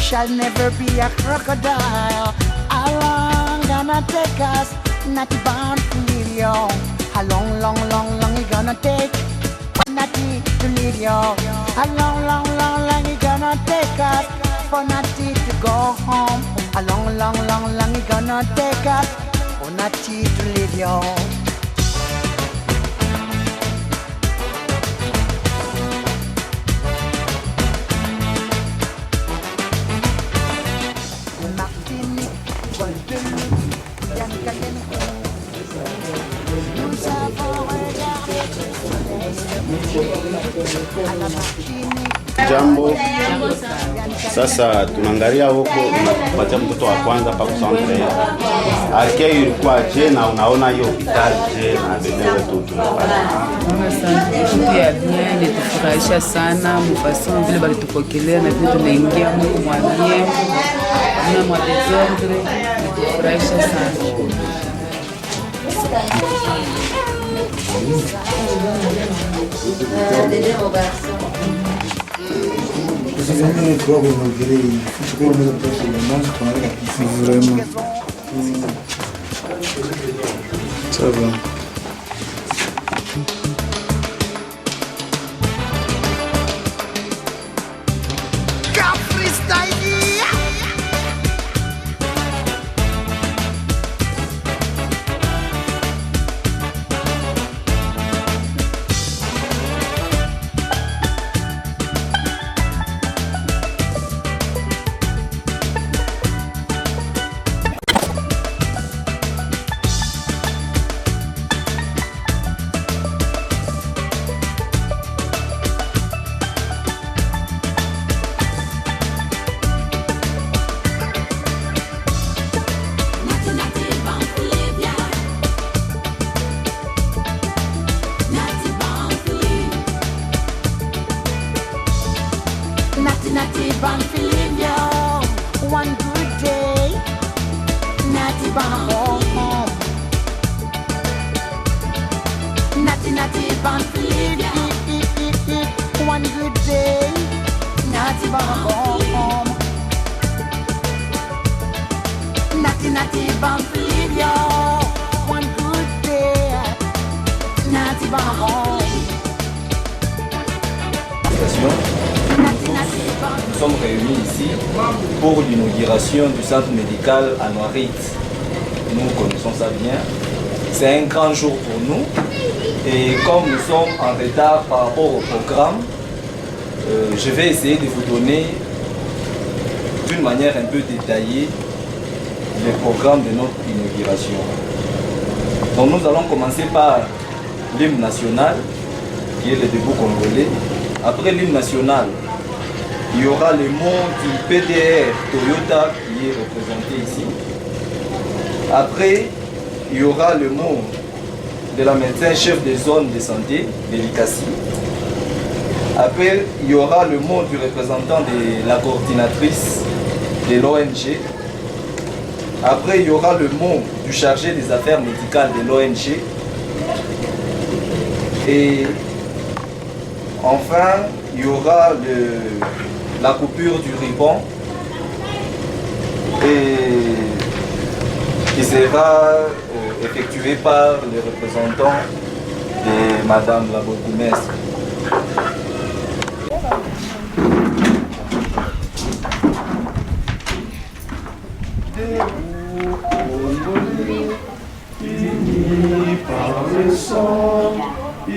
Shall never be a crocodile. How long gonna take us? Natty bound to leave you. How long, long, long, long it gonna take Natty to leave you? How long, long, long, long it gonna take us for Natty to go home? How long, long, long, long it gonna take us for Natty to leave you? Jambo. Sasa tunaangalia huko, unapatia mtoto wa kwanza pa kusantre. Alike ilikuwa je, na unaona hiyo hospitali je na bebe tu tunapata. Kitu ya bien ilitufurahisha sana, mfason vile balitupokelea na vile tunaingia Mungu mwambie. Na mwadezordre ilitufurahisha sana. Vraiment. Ça va. Natty bound to leave you. One good day, Natty bound home. Natty bound to leave you. One good day, Natty bound home. Natty bound to leave you. One good day, Natty bound home. Nous sommes réunis ici pour l'inauguration du centre médical à Noirit. Nous connaissons ça bien. C'est un grand jour pour nous. Et comme nous sommes en retard par rapport au programme, je vais essayer de vous donner d'une manière un peu détaillée le programme de notre inauguration. Donc nous allons commencer par l'hymne national, qui est le debout congolais. Après l'hymne national, il y aura le mot du PDR Toyota qui est représenté ici. Après, il y aura le mot de la médecin chef de zone de santé de l'ICASI. Après, il y aura le mot du représentant de la coordinatrice de l'ONG. Après, il y aura le mot du chargé des affaires médicales de l'ONG. Et enfin, il y aura la coupure du ruban qui sera effectuée par les représentants de Madame la bourgmestre. Par le sang, il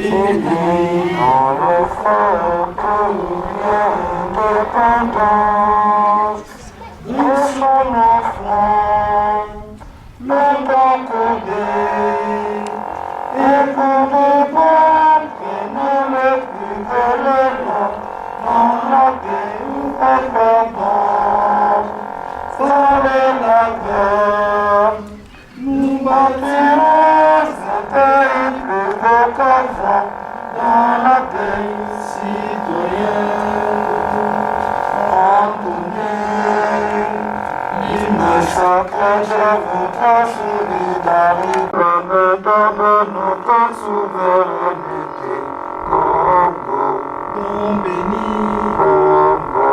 nous battirons dans la paix citoyenne. Il me s'accroche à votre solidarité, donne notre souveraineté. Congo, don béni, Congo,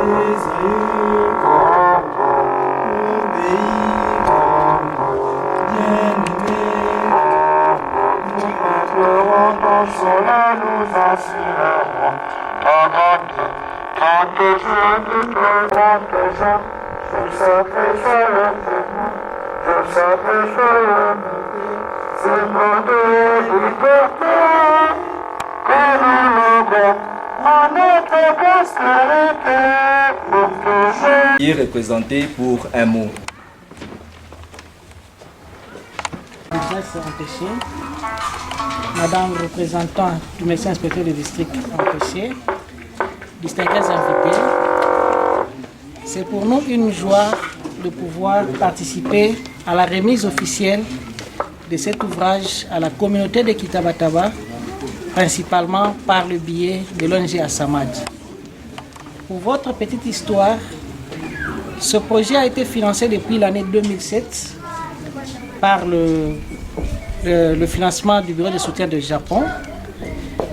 des aïeux, Congo, mon pays, Congo, bien-aimé, nous porterons ton soleil, nous assurerons, protéger de protéger, je sacrifie le témoin, je sacrifie le bébé, c'est mon liberté, que nous levons en notre prospérité, pour toujours. Qui est représenté pour un mot. C'est empêché. Madame représentant du médecin inspecteur du district empêché, distingués invités, c'est pour nous une joie de pouvoir participer à la remise officielle de cet ouvrage à la communauté de Kitabataba, principalement par le biais de l'ONG Assamad. Pour votre petite histoire, ce projet a été financé depuis l'année 2007 par le financement du Bureau de soutien du Japon.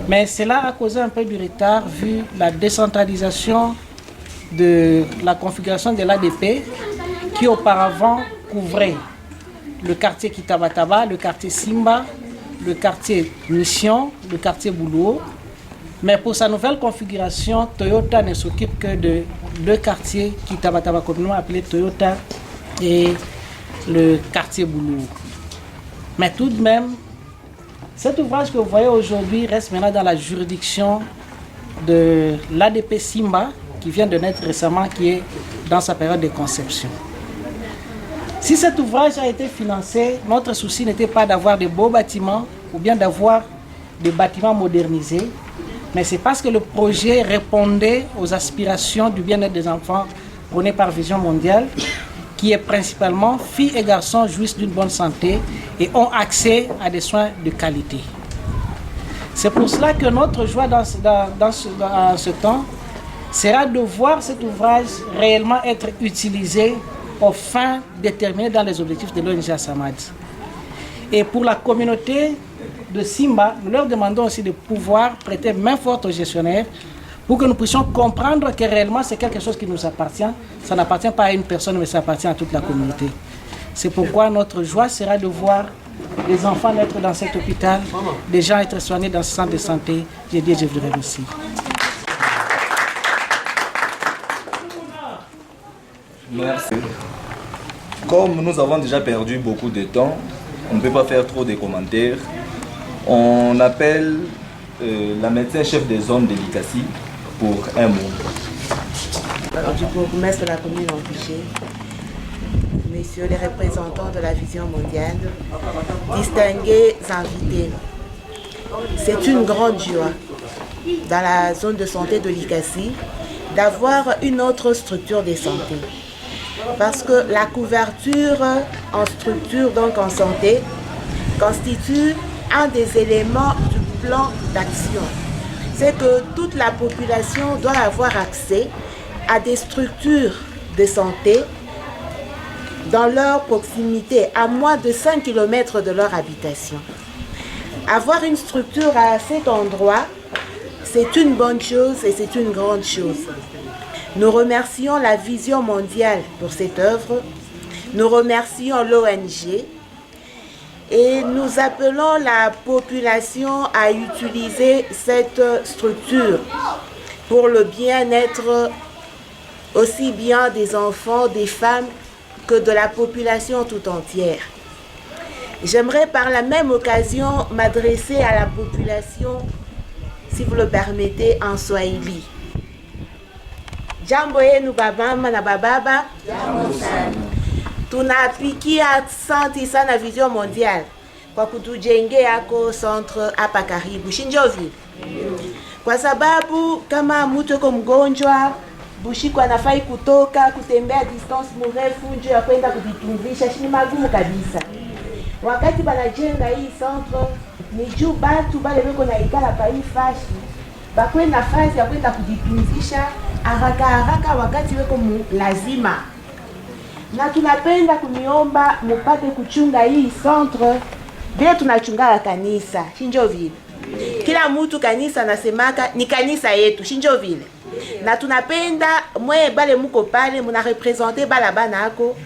Mais cela a causé un peu du retard vu la décentralisation de la configuration de l'ADP qui auparavant couvrait le quartier Kitabataba, le quartier Simba, le quartier Mission, le quartier Boulou. Mais pour sa nouvelle configuration, Toyota ne s'occupe que de deux quartiers Kitabataba, communément appelés Toyota et le quartier Boulou. Mais tout de même, cet ouvrage que vous voyez aujourd'hui reste maintenant dans la juridiction de l'ADP Simba, qui vient de naître récemment, qui est dans sa période de conception. Si cet ouvrage a été financé, notre souci n'était pas d'avoir de beaux bâtiments ou bien d'avoir des bâtiments modernisés, mais c'est parce que le projet répondait aux aspirations du bien-être des enfants prônées par Vision mondiale, qui est principalement filles et garçons jouissent d'une bonne santé et ont accès à des soins de qualité. C'est pour cela que notre joie dans ce temps sera de voir cet ouvrage réellement être utilisé aux fins déterminées dans les objectifs de l'ONG Assamad. Et pour la communauté de Simba, nous leur demandons aussi de pouvoir prêter main forte aux gestionnaires pour que nous puissions comprendre que réellement c'est quelque chose qui nous appartient. Ça n'appartient pas à une personne, mais ça appartient à toute la communauté. C'est pourquoi notre joie sera de voir les enfants naître dans cet hôpital, des gens être soignés dans ce centre de santé. J'ai dit, je vous remercie. Merci. Comme nous avons déjà perdu beaucoup de temps, on ne peut pas faire trop de commentaires. On appelle la médecin-chef des zones de l'ICACI pour un mot. Du bourgmestre de la commune d'Ampiché, messieurs les représentants de la Vision mondiale, distingués invités, c'est une grande joie dans la zone de santé de l'ICACI d'avoir une autre structure de santé. Parce que la couverture en structure, donc en santé, constitue un des éléments du plan d'action. C'est que toute la population doit avoir accès à des structures de santé dans leur proximité, à moins de 5 km de leur habitation. Avoir une structure à cet endroit, c'est une bonne chose et c'est une grande chose. Nous remercions la Vision mondiale pour cette œuvre. Nous remercions l'ONG et nous appelons la population à utiliser cette structure pour le bien-être aussi bien des enfants, des femmes que de la population tout entière. J'aimerais par la même occasion m'adresser à la population, si vous le permettez, en Swahili. Jambo yenu babama na bababa. Tunapigia asante sana Vision Mondiale kwa kutujengea yako centre hapa karibu Shinjovi. Kwa sababu kama mtu yuko mgonjwa, bushiko anafai kutoka kutembea distance mrefu nje ya kwenda kujitunzisha, ni magumu kabisa. Wakati banajenga hii centre ni juu batu bale beko na ikala pa hii fashi bakwe nafasi ya kwenda kujitunzisha haraka wakati weko lazima. Na tunapenda kuniomba mupate kuchunga hii centre vile tunachunga kanisa Shinjo vile. Kila mtu kanisa nasemaka ni kanisa yetu Shinjo vile. Na tunapenda mwe bale muko pale muna representer bala banako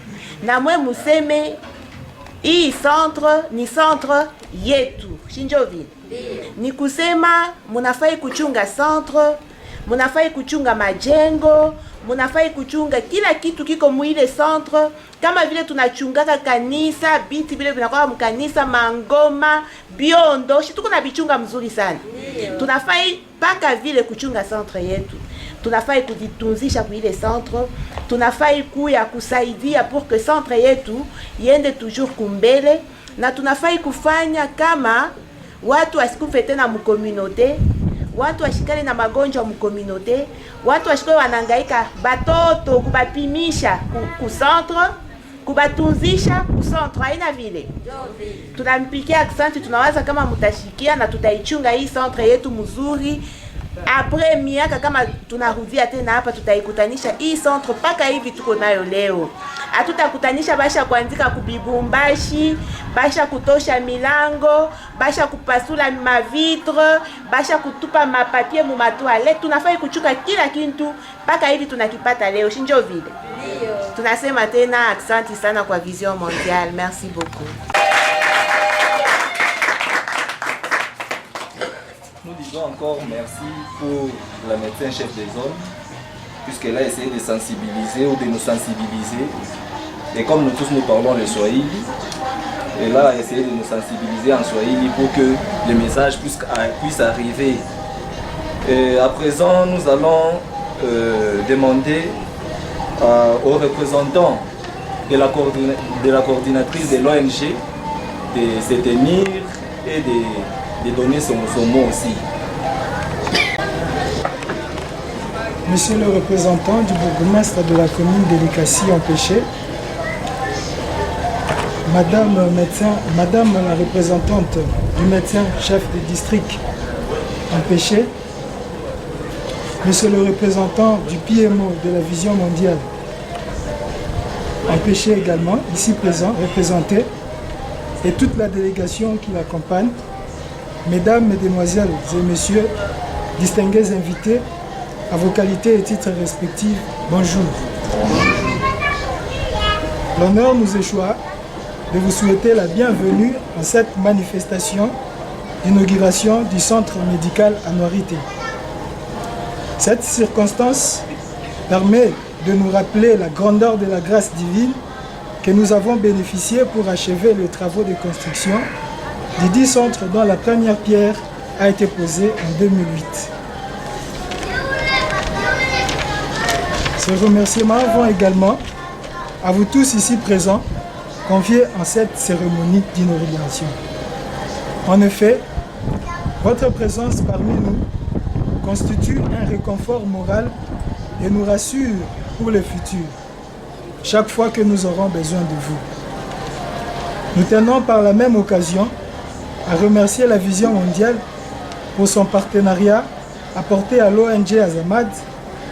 na mwe museme hii centre ni centre yetu Shinjo vile. Ni kusema munafai kuchunga centre, munafai kuchunga majengo, munafai kuchunga kila kitu kiko muile centre, kama vile tunachungaka kanisa, biti vile vinakuwa mkanisa, mangoma, biondo, tuko na bichunga mzuri sana. Tunafai paka vile kuchunga centre yetu. Tunafai kujitunzisha kwa ile centre, tunafai kuya kusaidia pour que centre yetu yende toujours kumbele, na tunafai kufanya kama watu wasikufe tena mkomunote, watu washikane na magonjwa mkomunote, watu washikwe wanangaika batoto kubapimisha ku centre, kubatunzisha ku centre haina vile. Tunampikia aksanti, tunawaza kama mutashikia na tutaichunga hii centre yetu mzuri. Après miaka kama tunarudia tena hapa tutaikutanisha hii centre paka hivi tuko nayo leo. Hatutakutanisha basha kuandika kubibumbashi, basha kutosha milango, basha kupasula mavitre, basha kutupa mapapie mu matoile. Tunafai kuchuka kila kitu paka hivi tunakipata leo Shinjo vile. Tunasema tena asante sana kwa Vision Mondiale. Merci beaucoup. Nous disons encore merci pour la médecin-chef des zones, puisqu'elle a essayé de sensibiliser ou de nous sensibiliser. Et comme nous tous nous parlons le Swahili, elle a essayé de nous sensibiliser en Swahili pour que le message puisse arriver. Et à présent, nous allons demander aux représentants de la coordinatrice de l'ONG de se tenir et de donner son mot aussi. Monsieur le représentant du bourgmestre de la commune de Likasi Empêché, Madame la représentante du médecin chef de district Empêché, Monsieur le représentant du PMO de la Vision mondiale Empêché également, ici présent, représenté, et toute la délégation qui l'accompagne, Mesdames, Mesdemoiselles et Messieurs, distingués invités, à vos qualités et titres respectifs, bonjour. L'honneur nous échoit de vous souhaiter la bienvenue en cette manifestation d'inauguration du centre médical à Noirité. Cette circonstance permet de nous rappeler la grandeur de la grâce divine que nous avons bénéficié pour achever les travaux de construction du 10 centres dont la première pierre a été posée en 2008. Ces remerciements vont également à vous tous ici présents, conviés en cette cérémonie d'inauguration. En effet, votre présence parmi nous constitue un réconfort moral et nous rassure pour le futur, chaque fois que nous aurons besoin de vous. Nous tenons par la même occasion à remercier la Vision mondiale pour son partenariat apporté à l'ONG Azamad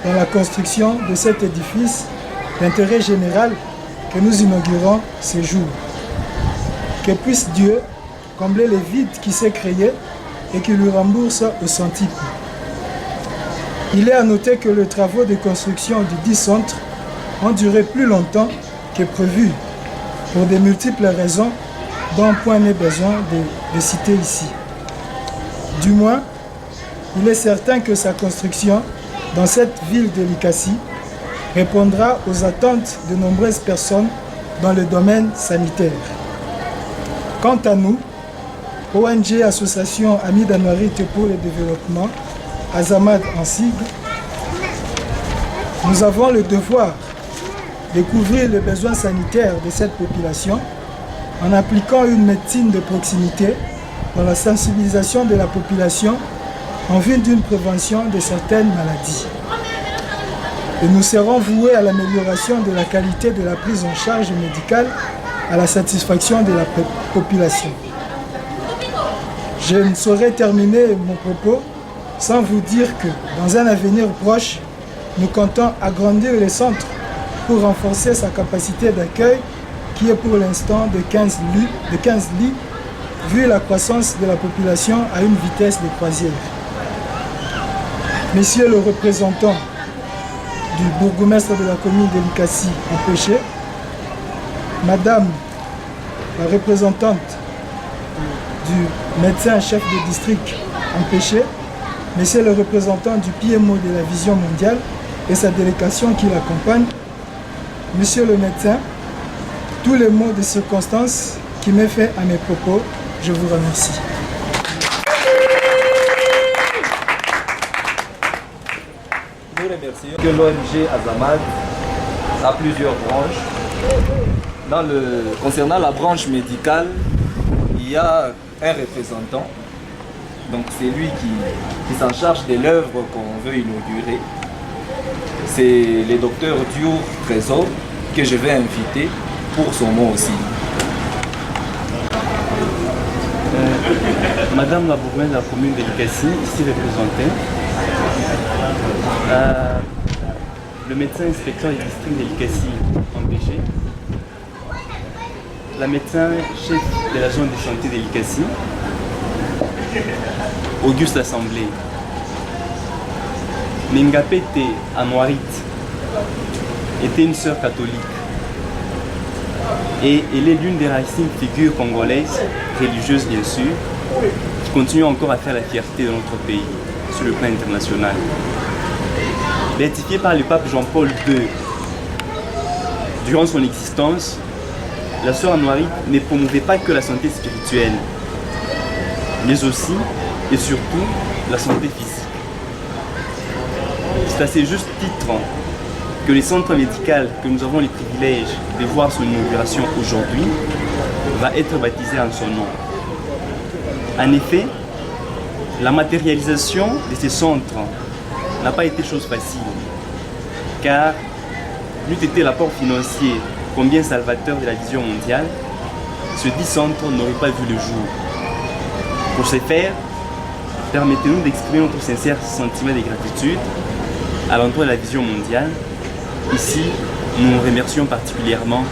dans la construction de cet édifice d'intérêt général que nous inaugurons ces jours. Que puisse Dieu combler les vides qui s'est créés et qui lui rembourse au centuple. Il est à noter que les travaux de construction du dit centre ont duré plus longtemps que prévu pour de multiples raisons dont point n'est besoin de citer ici. Du moins, il est certain que sa construction dans cette ville de Likasi répondra aux attentes de nombreuses personnes dans le domaine sanitaire. Quant à nous, ONG Association Amis d'Anouarit pour le développement, Azamad en sigle, nous avons le devoir de couvrir les besoins sanitaires de cette population en appliquant une médecine de proximité dans la sensibilisation de la population en vue d'une prévention de certaines maladies. Et nous serons voués à l'amélioration de la qualité de la prise en charge médicale à la satisfaction de la population. Je ne saurais terminer mon propos sans vous dire que dans un avenir proche, nous comptons agrandir le centre pour renforcer sa capacité d'accueil qui est pour l'instant de 15 lits, vu la croissance de la population à une vitesse de croisière. Messieurs le représentant du bourgmestre de la commune de Likasi empêché, Madame la représentante du médecin-chef de district empêché, Monsieur le représentant du PMO de la Vision mondiale et sa délégation qui l'accompagne, Monsieur le médecin, tous les mots de circonstance qui m'est fait à mes propos, je vous remercie. Nous remercions que l'ONG Azamad a plusieurs branches. Concernant la branche médicale, il y a un représentant. Donc c'est lui qui s'en charge de l'œuvre qu'on veut inaugurer. C'est le docteur Diour Trésor que je vais inviter pour son mot aussi. Madame la bourgmestre de la commune de Likasi, ici représentée. Le médecin inspecteur du district de Likasi empêché. La médecin chef de la zone de santé de Likasi. Auguste Assemblée. Nengapete Anouarit était une sœur catholique et elle est l'une des racines figures congolaises, religieuses bien sûr, qui continue encore à faire la fierté de notre pays sur le plan international. Béatifiée par le pape Jean-Paul II, durant son existence, la sœur Anouarit ne promouvait pas que la santé spirituelle, mais aussi et surtout la santé physique. C'est à ce juste titre que le centre médical que nous avons le privilège de voir son inauguration aujourd'hui va être baptisé en son nom. En effet, la matérialisation de ce centre n'a pas été chose facile, car n'eût été l'apport financier combien salvateur de la vision mondiale, ce dit centre n'aurait pas vu le jour. Pour ce faire, permettez-nous d'exprimer notre sincère sentiment de gratitude à l'endroit de la vision mondiale. Ici, nous remercions particulièrement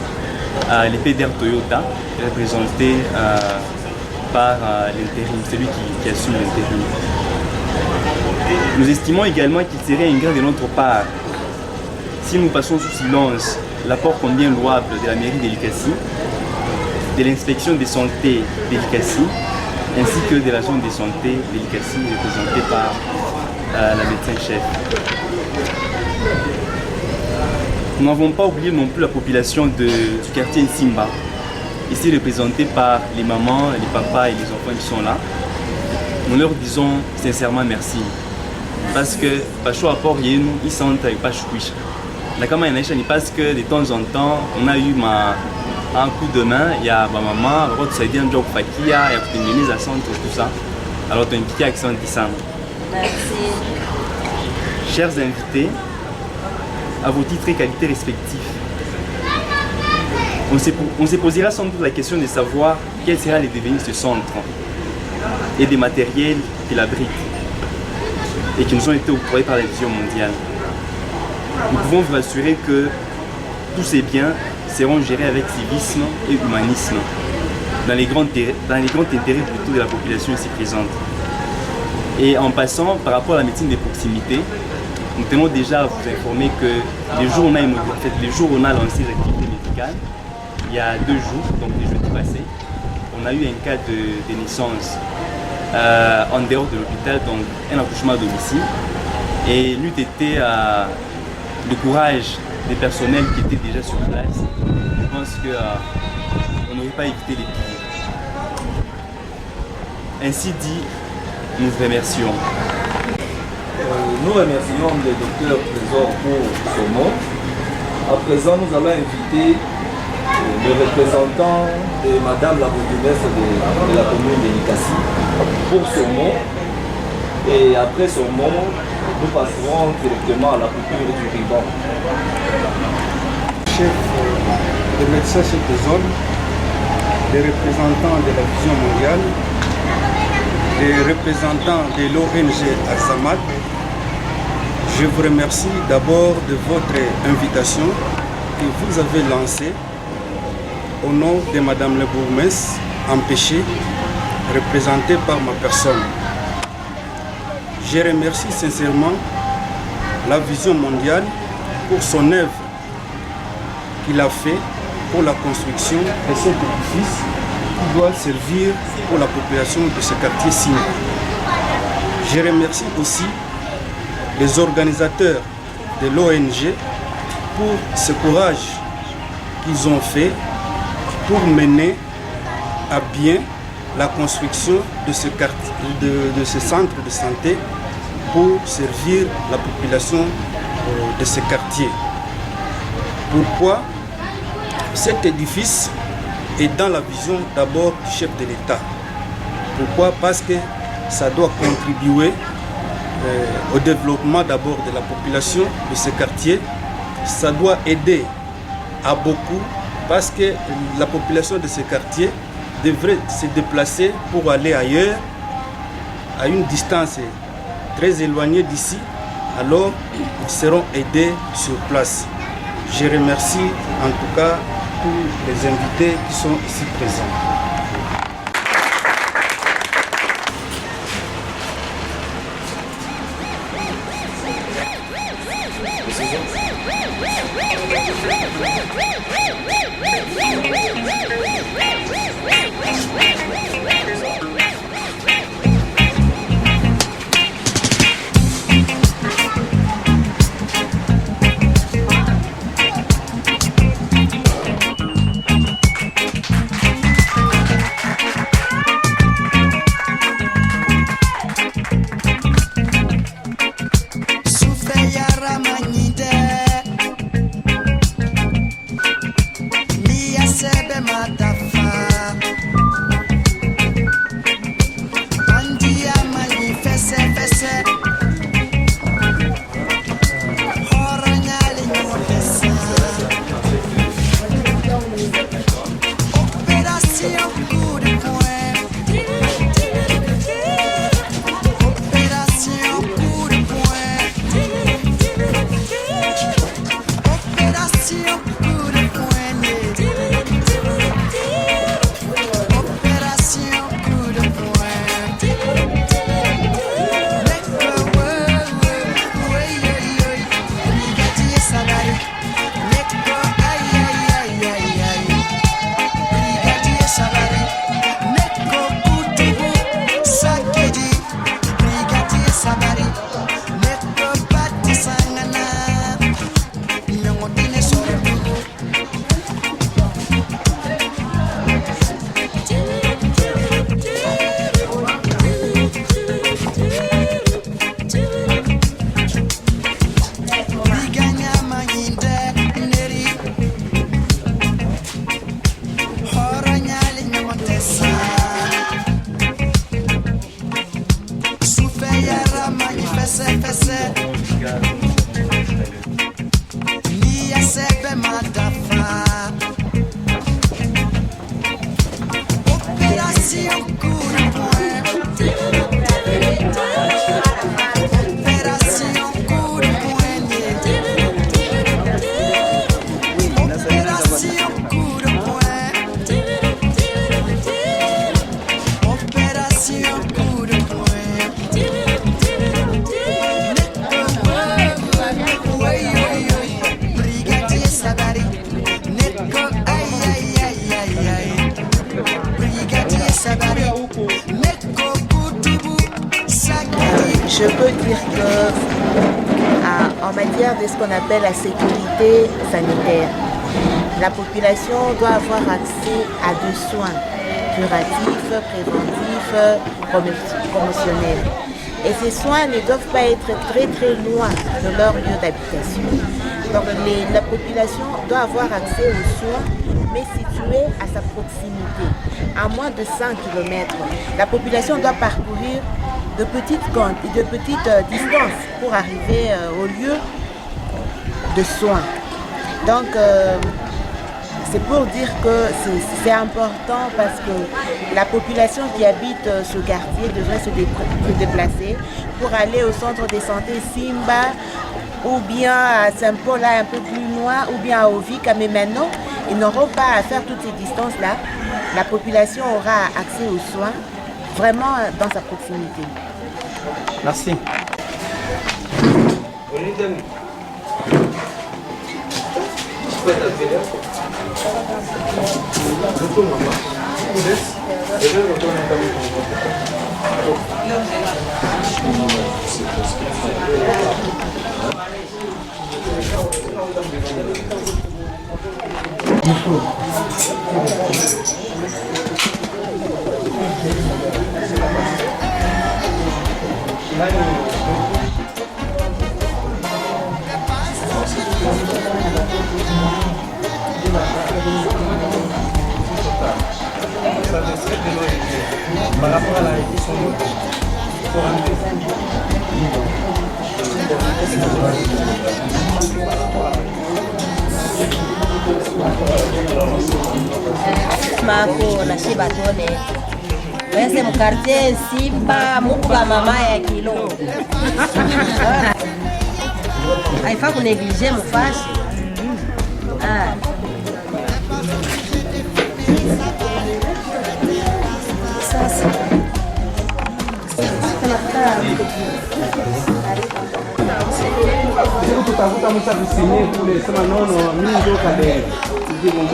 l'épée d'Air Toyota, représenté par l'intérim, celui qui assume l'intérim. Nous estimons également qu'il serait ingrat de notre part si nous passons sous silence l'apport combien louable de la mairie de Likasi, de l'inspection de santé de Likasi, ainsi que de la zone de santé de Likasi représentée par la médecin-chef. Nous n'avons pas oublié non plus la population du quartier Nsimba, ici représentée par les mamans, les papas et les enfants qui sont là. Nous leur disons sincèrement merci. Parce que Pacho apport yenu, ils sont avec Pachouicha. Parce que de temps en temps, on a eu un coup de main, il y a ma maman, ça a été un job fakia, il y a une mise à centre, tout ça. Alors, tu as une petite accent qui s'en. Merci. Chers invités, à vos titres et qualités respectifs, on se posera sans doute la question de savoir quel sera le devenir de ce centre et des matériels qui l'abritent et qui nous ont été octroyés par la vision mondiale. Nous pouvons vous assurer que tous ces biens seront gérés avec civisme et humanisme, dans les grands intérêts plutôt de la population ici présente. Et en passant, par rapport à la médecine de proximité, nous tenons déjà à vous informer que les jours où on a lancé l'activité médicale, il y a 2 jours, donc les jeudis passés, on a eu un cas de naissance en dehors de l'hôpital, donc un accouchement à domicile. Et l'eût été le courage des personnels qui étaient déjà sur place. Je pense qu'on n'aurait pas évité les pires. Ainsi dit, nous vous remercions. Nous remercions le docteur Trésor pour son mot. À présent, nous allons inviter le représentant de Madame la bourgmestre de la commune de Likasi pour son mot. Et après son mot, nous passerons directement à la coupure du ruban. Chef des médecins chefs de zone, des représentants de la Vision mondiale, des représentants de l'ONG Azamad, je vous remercie d'abord de votre invitation que vous avez lancée au nom de Madame le bourgmestre empêchée, représentée par ma personne. Je remercie sincèrement la Vision mondiale pour son œuvre qu'il a fait pour la construction de cet édifice qui doit servir pour la population de ce quartier Signes. Je remercie aussi les organisateurs de l'ONG pour ce courage qu'ils ont fait pour mener à bien la construction de ce quartier, de ce centre de santé pour servir la population de ce quartier. Pourquoi cet édifice est dans la vision d'abord du chef de l'État? Pourquoi? Parce que ça doit contribuer au développement d'abord de la population de ce quartier. Ça doit aider à beaucoup parce que la population de ce quartier devrait se déplacer pour aller ailleurs à une distance très éloignée d'ici. Alors ils seront aidés sur place. Je remercie en tout cas tous les invités qui sont ici présents. Salary. je peux dire que en matière de ce qu'on appelle la sécurité sanitaire, la population doit avoir accès à des soins curatifs, préventifs, promotionnels. Et ces soins ne doivent pas être très très loin de leur lieu d'habitation. Donc la population doit avoir accès aux soins, mais situés à sa proximité, à moins de 5 km. La population doit parcourir de petites distances pour arriver au lieu de soins. Donc c'est pour dire que c'est important parce que la population qui habite ce quartier devrait se déplacer pour aller au centre de santé Simba ou bien à Saint-Paul, un peu plus loin, ou bien à Ovik, mais maintenant, ils n'auront pas à faire toutes ces distances-là. La population aura accès aux soins vraiment dans sa proximité. Merci. Par rapport à la réduction d'eau, Mako na shiba tone wese mkartie Simba muka mama ya kilo haifaa kuneglige mufashi sasa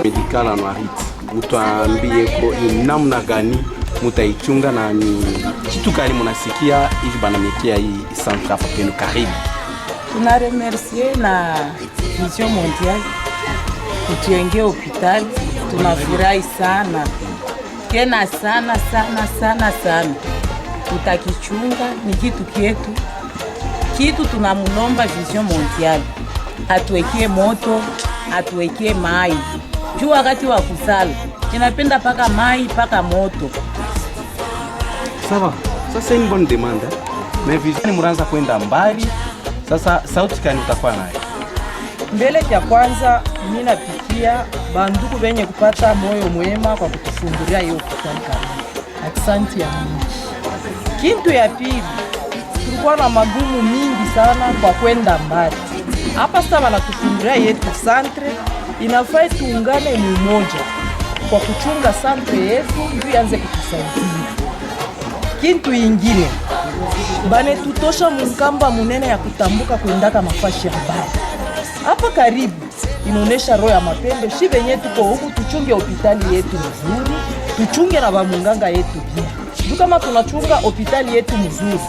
Medical Anuarit, mtuambie ko ni namna gani mutaichunga na ni kitu gani mnasikia hivi banamikia hii centre hapa kwenu karibu. Tuna remercier na Vision Mondiale kutujengea hospitali, tunafurahi sana tena sana sana sana sana. Tutakichunga, ni kitu kietu, kitu tunamulomba Vision Mondiale atuwekee moto, atuwekee mai juu wakati wa kusala inapenda paka mai paka moto. Sawa, sasa ni bonne demande. Mais Vision muraanza kwenda mbali. Sasa sauti gani utakuwa nayo? Mbele ya kwanza mimi napikia banduku benye kupata moyo mwema kwa kutufungulia hiyo hospitali karibu. Asante ya Mungu. Kitu ya pili, tulikuwa na magumu mingi sana kwa kwenda mbali. Hapa sasa wanatufungulia yetu centre, inafaa tuungane mmoja kwa kuchunga centre yetu ndio ianze kutusaidia. Kitu ingine, bane tutosha mkamba munene ya kutambuka kuendaka mafashi ya mbali. Hapa karibu inaonesha roho ya mapendo. Shi benye tuko huku tuchunge hospitali yetu mzuri, tuchunge na bamunganga yetu pia. Juu kama tunachunga hospitali yetu mzuri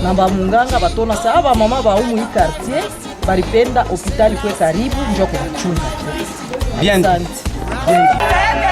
na bamunganga batona sawa mama ba humu hii quartier baripenda hospitali kwe karibu njoo kuchunga. Bien. Asante.